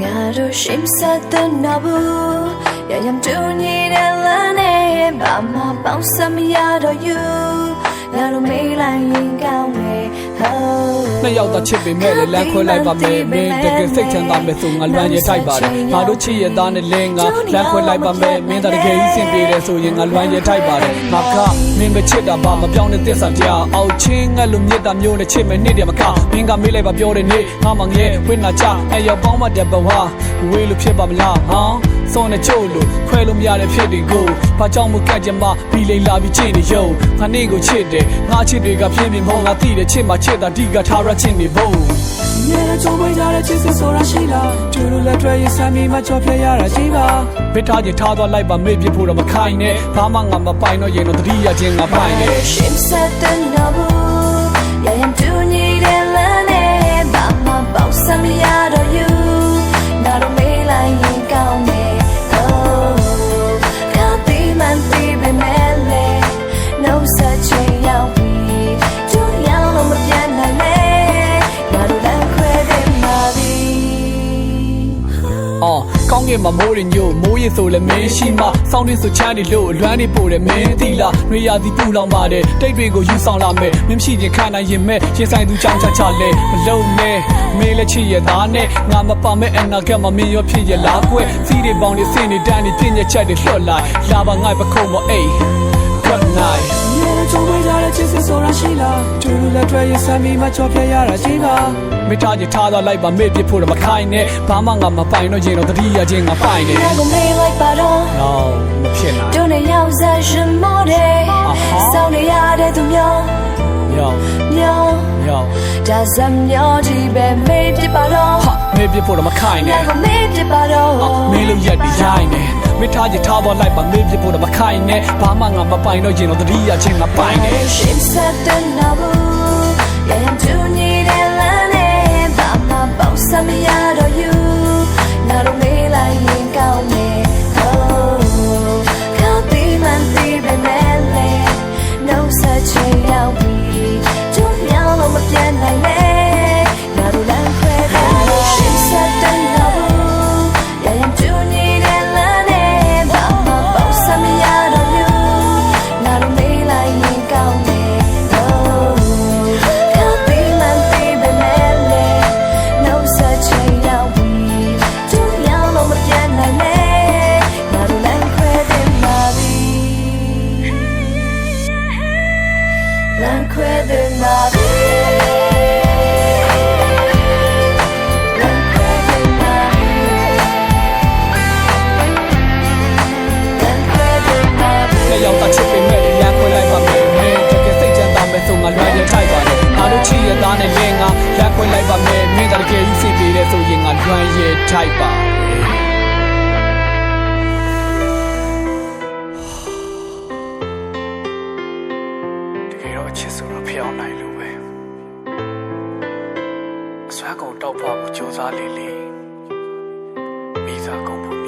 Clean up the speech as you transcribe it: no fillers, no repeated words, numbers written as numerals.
Ngaro shimsata nabu Yayam tuni de lane Mama bounce me out of you Ngaro me lying down me နှစ်ယောက်သားချစ်ပေမဲ့လည်းလမ်းခွဲလိုက်ပါမယ်မင်းတကယ်စိတ်ချမ်းသာမယ်ဆိုငါလွမ်းရထိုက်ပါတယ်ငါတို့ချစ်ရသားနဲ့လင်းငါလမ်းခွဲလိုက်ပါမယ်မင်းတကယ်ကြီးစင်ပြေတယ်ဆိုရင်ငါလွမ်းရထိုက်ပါတယ်ငါကမင်းမချစ်တာဘာမပြောင်းတဲ့သစ္စာတရားအောက်ချင်းငါလိုမြစ်တာမျိုးနဲ့ချစ်မယ်နေ့တည်းမကမင်းကမေးလိုက်ပါပြောတဲ့နေ့ငါမငဲဝိနာချအဲရောက်ပေါင်းမတဲ့ဘဝဝေးလို့ဖြစ်ပါမလားဟမ်စောနဲ့ချို့လို့ခွဲလို့မရတဲ့ဖြစ်တွေကိုဘာကြောင့်မကန့်ကြမှာဘီလိန်လာပြီးချစ်နေရုံငါနေ့ကိုချစ်တယ်ငါချစ်တွေကပြင်းပြင်းမဟုတ်ငါသိတယ်ချစ်မှချစ်တာဒီကထားရချစ်နေဖို့နေရကြုံဝေးကြတဲ့ချစ်စစ်ဆိုတာရှိလားကျူလို့လက်တွေ့ရစမ်းပြီးမှချော်ပြရတာရှိပါဘစ်ထားချင်ထားသွားလိုက်ပါမေ့ပြဖို့တော့မခိုင်းနဲ့ဘာမှငါမပိုင်တော့ရင်တော့တတိယချင်းငါပိုင်နေရှင်စတဲ့နော်ရရင်တူညီတဲ့လမ်းနဲ့ဘာမှပေါက်စမရတော့ you နာတော့မေးလိုက်ရင်ကောင်းနေNo such a young bee, too young on my piano leg. Not a land credit, Navi. ကောင်းကင်မှာမိုးရင်ညို့မိုးရဆိုလည်းမင်းရှိမှစောင်းနေဆိုချမ်းနေလို့လွမ်းနေပို့တယ်မင်းတီလာနှွေရသည်ပူလောင်ပါတယ်တိတ်တွေကိုယူဆောင်လာမယ်မင်းရှိရင်ခံနိုင်ရင်မဲ့ရင်ဆိုင်သူချောင်းချချလဲမလုံးနဲ့မင်းလည်းချစ်ရသားနဲ့ငါမပါမဲ့အနာကမမင်းရောဖြစ်ရလားကွစီးတွေပေါင်းတွေစင်တွေတန်းတွေပြည့်ညက်ချက်တွေလွှတ်လိုက်လာပါငါ့ပခုံးမအိတ်Good night နေရကြုံဝေးကြတဲ့ချစ်စစ်ဆိုတာရှိလားကျူလို့လက်တွေ့ရစမ်းပြီးမှချော်ပြရတာရှိပါမိထားချင်ထားသွားလိုက်ပါမေ့ပြဖို့တော့မခိုင်းနဲ့ဘာမှငါမပိုင်တော့ရင်တော့တတိယချင်းငါပိုင်နေ Go me like bottom No မဖြစ်နိုင်တို့နဲ့ရောက်စရှင်မော်တယ်စောင်းနေရတဲ့သူမျိုးယောဒါစမ်းမျိုးဒီပဲမေ့ပြပါတော့မေ့ပြဖို့တော့မခိုင်းနဲ့မေ့ပြပါတော့မေ့လို့ရက်ဒီရိုင်းနေမိထားချင်ထားသွားလိုက်ပါမေ့ပြဖို့တော့မခိုင်းနဲ့ဘာမှငါမပိုင်တော့ရင်တော့တတိယချင်းငါပိုင်နေ Ship set the novel Yeah I'm too need it learning But my boss I'm out of you Not a me like you got me Oh Can't be man baby man No such a young bee Too young on my piano like me Not a land credit Ship set the novel Yeah I'm too need it learning But my boss I'm out of you Not a me like you got me Land credit Navi Land credit Navi Land credit Navi နှစ်ယောက်သားချစ်ပေမဲ့လမ်းခွဲလိုက်ပါမယ်မင်းတကယ်စိတ်ချမ်းသာမယ်ဆိုငါလွမ်းရထိုက်ပါတယ်ငါတို့ချစ်ရသားနဲ့လင်းငါလမ်းခွဲလိုက်ပါမယ်မင်းတကယ်ကြီးစိတ်ပြေတယ်ဆိုရင်ငါလွမ်းရထိုက်ပါချစ်ဆိုတော့ဖျောင်းနိုင်လို့ပဲအစွမ်းကုန်တောက်ဖို့ကြိုးစားလေလေမိသားကုန်ဖို့